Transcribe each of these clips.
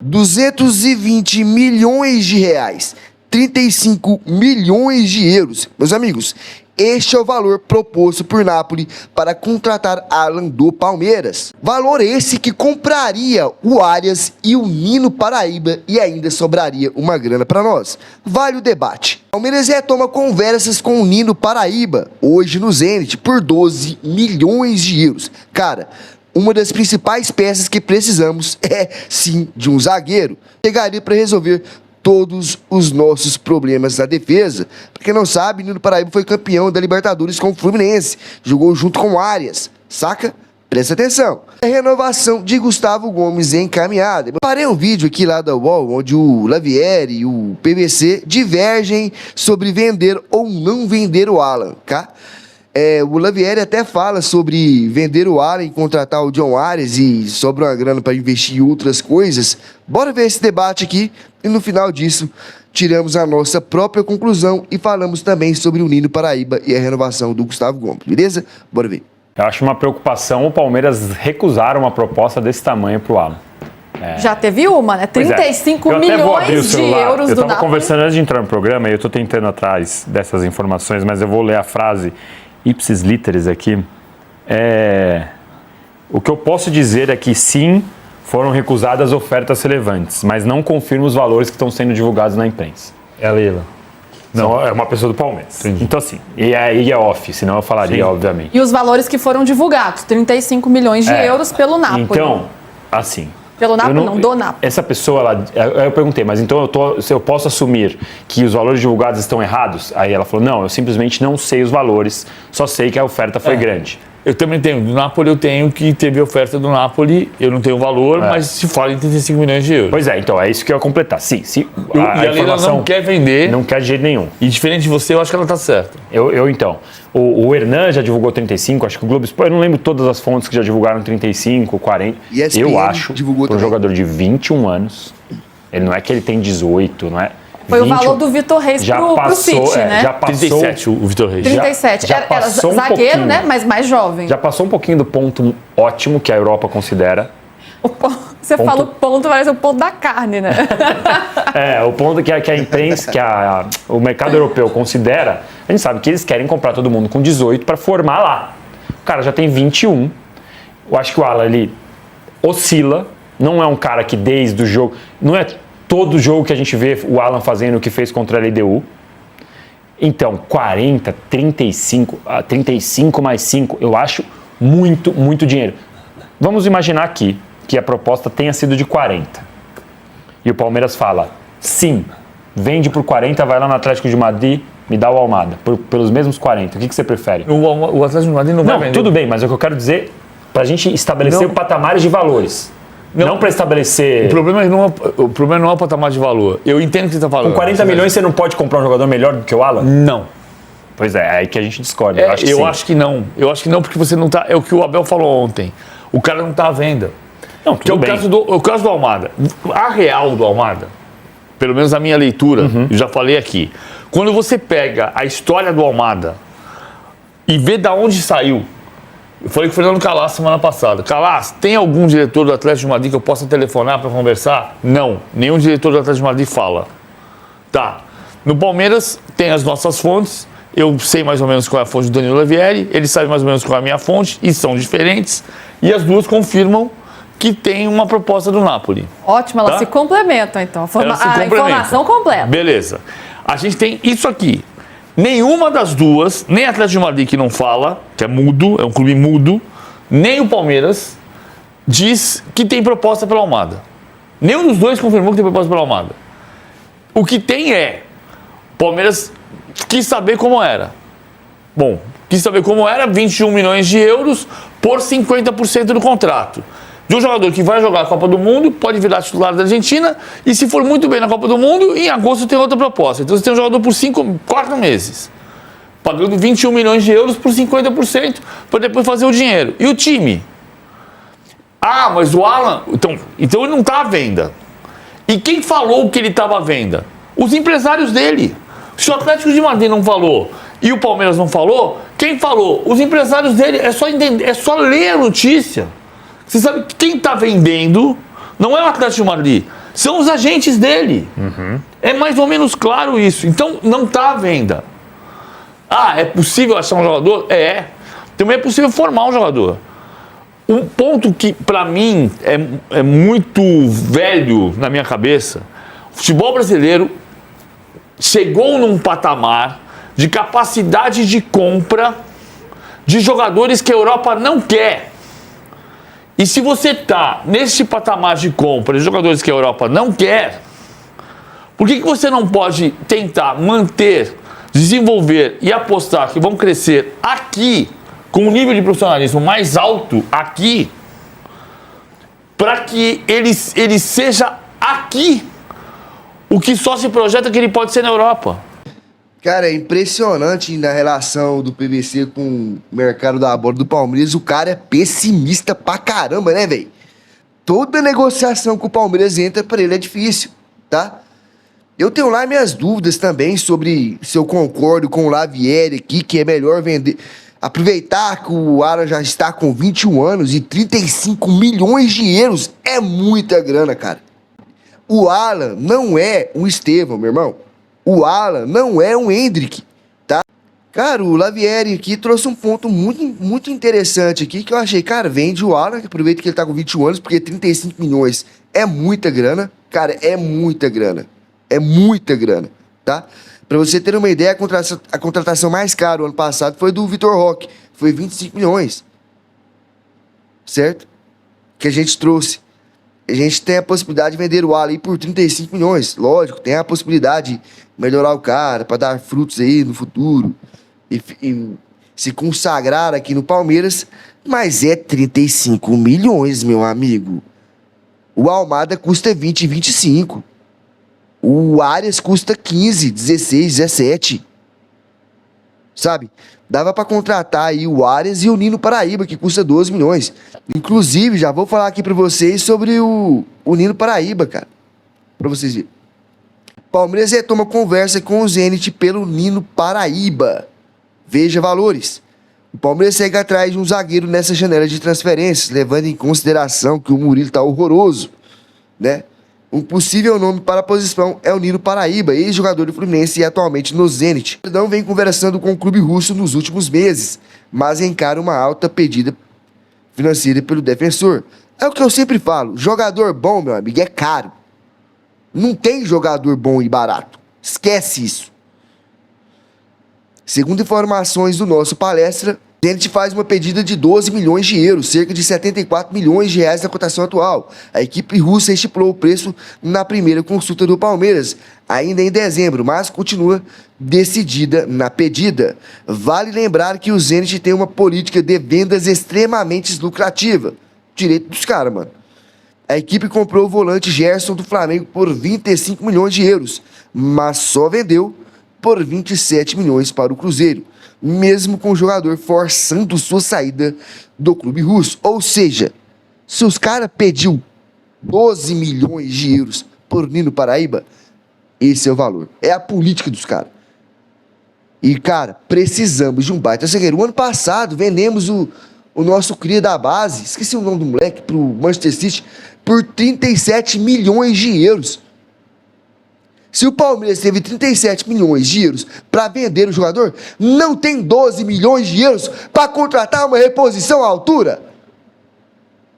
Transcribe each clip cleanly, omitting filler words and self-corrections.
220 milhões de reais, 35 milhões de euros. Meus amigos, este é o valor proposto por Napoli para contratar Alan do Palmeiras. Valor esse que compraria o Arias e o Nino Paraíba e ainda sobraria uma grana para nós. Vale o debate. Palmeiras retoma conversas com o Nino Paraíba, hoje no Zenit, por 12 milhões de euros. Cara, uma das principais peças que precisamos é, sim, de um zagueiro. Chegaria para resolver todos os nossos problemas na defesa. Pra quem não sabe, Nino Paraíba foi campeão da Libertadores com o Fluminense. Jogou junto com o Arias. Saca? Presta atenção. A renovação de Gustavo Gomes é encaminhada. Parei um vídeo aqui lá da UOL, onde o Lavieri e o PVC divergem sobre vender ou não vender o Alan, tá? O Lavieri até fala sobre vender o Alan e contratar o John Arias e sobra uma grana para investir em outras coisas. Bora ver esse debate aqui e no final disso tiramos a nossa própria conclusão e falamos também sobre o Nino Paraíba e a renovação do Gustavo Gomes, beleza? Bora ver. Eu acho uma preocupação o Palmeiras recusar uma proposta desse tamanho para o Alan. Já teve uma, né? 35 milhões de euros do Napoli. Eu estava conversando antes de entrar no programa e eu estou tentando atrás dessas informações, mas eu vou ler a frase ipsis literis aqui. O que eu posso dizer é que sim, foram recusadas ofertas relevantes, mas não confirmo os valores que estão sendo divulgados na imprensa. É a Leila. Não, é uma pessoa do Palmeiras. Entendi. Então, assim, e aí é off, senão eu falaria, obviamente. E os valores que foram divulgados, 35 milhões de euros pelo Napoli. Então, assim... Pelo Napoli, não do Napoli. Essa pessoa, eu perguntei, mas então eu posso assumir que os valores divulgados estão errados? Aí ela falou, não, eu simplesmente não sei os valores, só sei que a oferta foi grande. Eu também tenho. Do Napoli eu tenho que teve oferta do Napoli, eu não tenho o valor, mas se fala em 35 milhões de euros. Pois é, então é isso que eu ia completar. Sim, a informação não quer vender. Não quer de jeito nenhum. E diferente de você, eu acho que ela está certa. Então, o Hernan já divulgou 35, acho que o Globo Esporte, eu não lembro todas as fontes que já divulgaram 35, 40. ESPN eu acho, para um jogador de 21 anos, ele não é que ele tem 18, não é? Foi 20, o valor do Vitor Reis pro City, né? Já passou 37 o Vitor Reis. 37. Era zagueiro, né? Mas mais jovem. Já passou um pouquinho do ponto ótimo que a Europa considera. Você fala o ponto, parece o ponto da carne, né? O ponto que a imprensa, o mercado europeu considera, a gente sabe que eles querem comprar todo mundo com 18 para formar lá. O cara já tem 21. Eu acho que o Alan, ele oscila. Não é um cara que desde o jogo... Não é todo jogo que a gente vê o Alan fazendo o que fez contra a LDU. Então, 40, 35 mais 5, eu acho muito, muito dinheiro. Vamos imaginar aqui que a proposta tenha sido de 40. E o Palmeiras fala, sim, vende por 40, vai lá no Atlético de Madrid, me dá o Almada, pelos mesmos 40. O que você prefere? O Atlético de Madrid não vai vender. Tudo bem, mas é o que eu quero dizer, para a gente estabelecer patamares de valores. Não para estabelecer... O problema não é o patamar de valor. Eu entendo o que você está falando. Com 40 milhões você não pode comprar um jogador melhor do que o Alan? Não. Pois é aí que a gente discorda. Eu acho que não. Eu acho que não, porque você não está... É o que o Abel falou ontem. O cara não está à venda. Não, tudo bem. O caso do Almada. A real do Almada, pelo menos a minha leitura, eu já falei aqui. Quando você pega a história do Almada e vê da onde saiu... Eu falei com o Fernando Calas semana passada. Calas, tem algum diretor do Atlético de Madrid que eu possa telefonar para conversar? Não, nenhum diretor do Atlético de Madrid fala. Tá. No Palmeiras tem as nossas fontes. Eu sei mais ou menos qual é a fonte do Danilo Lavieri. Ele sabe mais ou menos qual é a minha fonte. E são diferentes. E as duas confirmam que tem uma proposta do Napoli. Ótimo, elas se complementam então. A informação completa. Beleza. A gente tem isso aqui. Nenhuma das duas, nem Atlético de Madrid que não fala, que é mudo, é um clube mudo, nem o Palmeiras diz que tem proposta pela Almada. Nenhum dos dois confirmou que tem proposta pela Almada. O que tem o Palmeiras quis saber como era. Bom, quis saber como era, 21 milhões de euros por 50% do contrato. De um jogador que vai jogar a Copa do Mundo, pode virar titular da Argentina, e se for muito bem na Copa do Mundo, em agosto tem outra proposta. Então você tem um jogador por 4 meses, pagando 21 milhões de euros por 50%, para depois fazer o dinheiro. E o time? Ah, mas o Alan... Então ele não está à venda. E quem falou que ele estava à venda? Os empresários dele. Se o Atlético de Madrid não falou e o Palmeiras não falou, quem falou? Os empresários dele. É só ler a notícia. Você sabe que quem está vendendo não é o Atlético de Madrid. São os agentes dele. É mais ou menos claro isso. Então, não está à venda. Ah, é possível achar um jogador? É. Também é possível formar um jogador. Um ponto que, para mim, é muito velho na minha cabeça, o futebol brasileiro chegou num patamar de capacidade de compra de jogadores que a Europa não quer. E se você está nesse patamar de compra de jogadores que a Europa não quer, por que você não pode tentar manter, desenvolver e apostar que vão crescer aqui, com um nível de profissionalismo mais alto aqui, para que ele seja aqui o que só se projeta que ele pode ser na Europa? Cara, é impressionante na relação do PVC com o mercado da bola do Palmeiras. O cara é pessimista pra caramba, né, velho? Toda negociação que o Palmeiras entra pra ele é difícil, tá? Eu tenho lá minhas dúvidas também sobre se eu concordo com o Lavieri aqui, que é melhor vender... Aproveitar que o Alan já está com 21 anos e 35 milhões de euros é muita grana, cara. O Alan não é um Estevão, meu irmão. O Alan não é um Hendrick, tá? Cara, o Lavieri aqui trouxe um ponto muito interessante aqui, que eu achei, cara, vende o Alan, aproveita que ele tá com 21 anos, porque 35 milhões é muita grana. Cara, é muita grana. É muita grana, tá? Pra você ter uma ideia, a contratação mais cara o ano passado foi do Vitor Roque. Foi 25 milhões. Certo? Que a gente trouxe. A gente tem a possibilidade de vender o Alan aí por 35 milhões. Lógico, tem a possibilidade de melhorar o cara para dar frutos aí no futuro. E se consagrar aqui no Palmeiras. Mas é 35 milhões, meu amigo. O Almada custa 20, 25. O Arias custa 15, 16, 17. Sabe? Dava pra contratar aí o Arias e o Nino Paraíba, que custa 12 milhões. Inclusive, já vou falar aqui pra vocês sobre o Nino Paraíba, cara. Pra vocês verem. Palmeiras retoma conversa com o Zenit pelo Nino Paraíba. Veja valores. O Palmeiras segue atrás de um zagueiro nessa janela de transferências, levando em consideração que o Murilo tá horroroso, né? Um possível nome para a posição é o Nino Paraíba, ex-jogador do Fluminense e atualmente no Zenit. O Verdão vem conversando com o clube russo nos últimos meses, mas encara uma alta pedida financeira pelo defensor. É o que eu sempre falo, jogador bom, meu amigo, é caro. Não tem jogador bom e barato. Esquece isso. Segundo informações do nosso palestra, o Zenit faz uma pedida de 12 milhões de euros, cerca de 74 milhões de reais na cotação atual. A equipe russa estipulou o preço na primeira consulta do Palmeiras, ainda em dezembro, mas continua decidida na pedida. Vale lembrar que o Zenit tem uma política de vendas extremamente lucrativa. Direito dos caras, mano. A equipe comprou o volante Gerson do Flamengo por 25 milhões de euros, mas só vendeu por 27 milhões para o Cruzeiro, mesmo com o jogador forçando sua saída do clube russo. Ou seja, se os caras pediu 12 milhões de euros por Nino Paraíba, esse é o valor. É a política dos caras. E, cara, precisamos de um baita zagueiro. O ano passado, vendemos o nosso cria da base, esqueci o nome do moleque, pro Manchester City, por 37 milhões de euros. Se o Palmeiras teve 37 milhões de euros para vender o jogador, não tem 12 milhões de euros para contratar uma reposição à altura?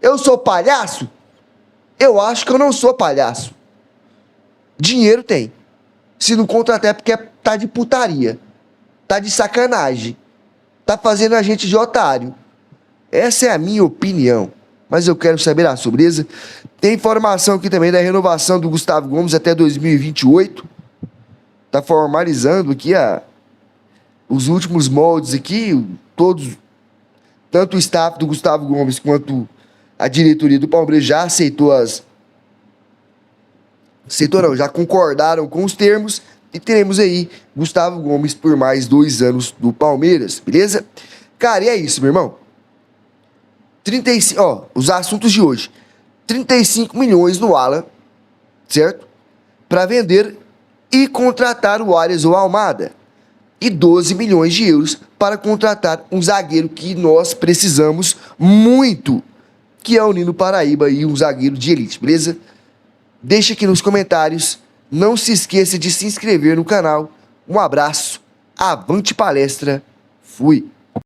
Eu sou palhaço? Eu acho que eu não sou palhaço. Dinheiro tem. Se não contratar é porque tá de putaria. Tá de sacanagem. Tá fazendo a gente de otário. Essa é a minha opinião. Mas eu quero saber a surpresa. Tem informação aqui também da renovação do Gustavo Gomes até 2028. Tá formalizando aqui os últimos moldes aqui. Todos, tanto o staff do Gustavo Gomes quanto a diretoria do Palmeiras já aceitou já concordaram com os termos. E teremos aí Gustavo Gomes por mais 2 anos do Palmeiras, beleza? Cara, e é isso, meu irmão. 35, os assuntos de hoje. 35 milhões no Alan, certo? Para vender e contratar o Arias ou Almada. E 12 milhões de euros para contratar um zagueiro que nós precisamos muito, que é o Nino Paraíba e um zagueiro de elite, beleza? Deixe aqui nos comentários. Não se esqueça de se inscrever no canal. Um abraço, avante palestra, fui!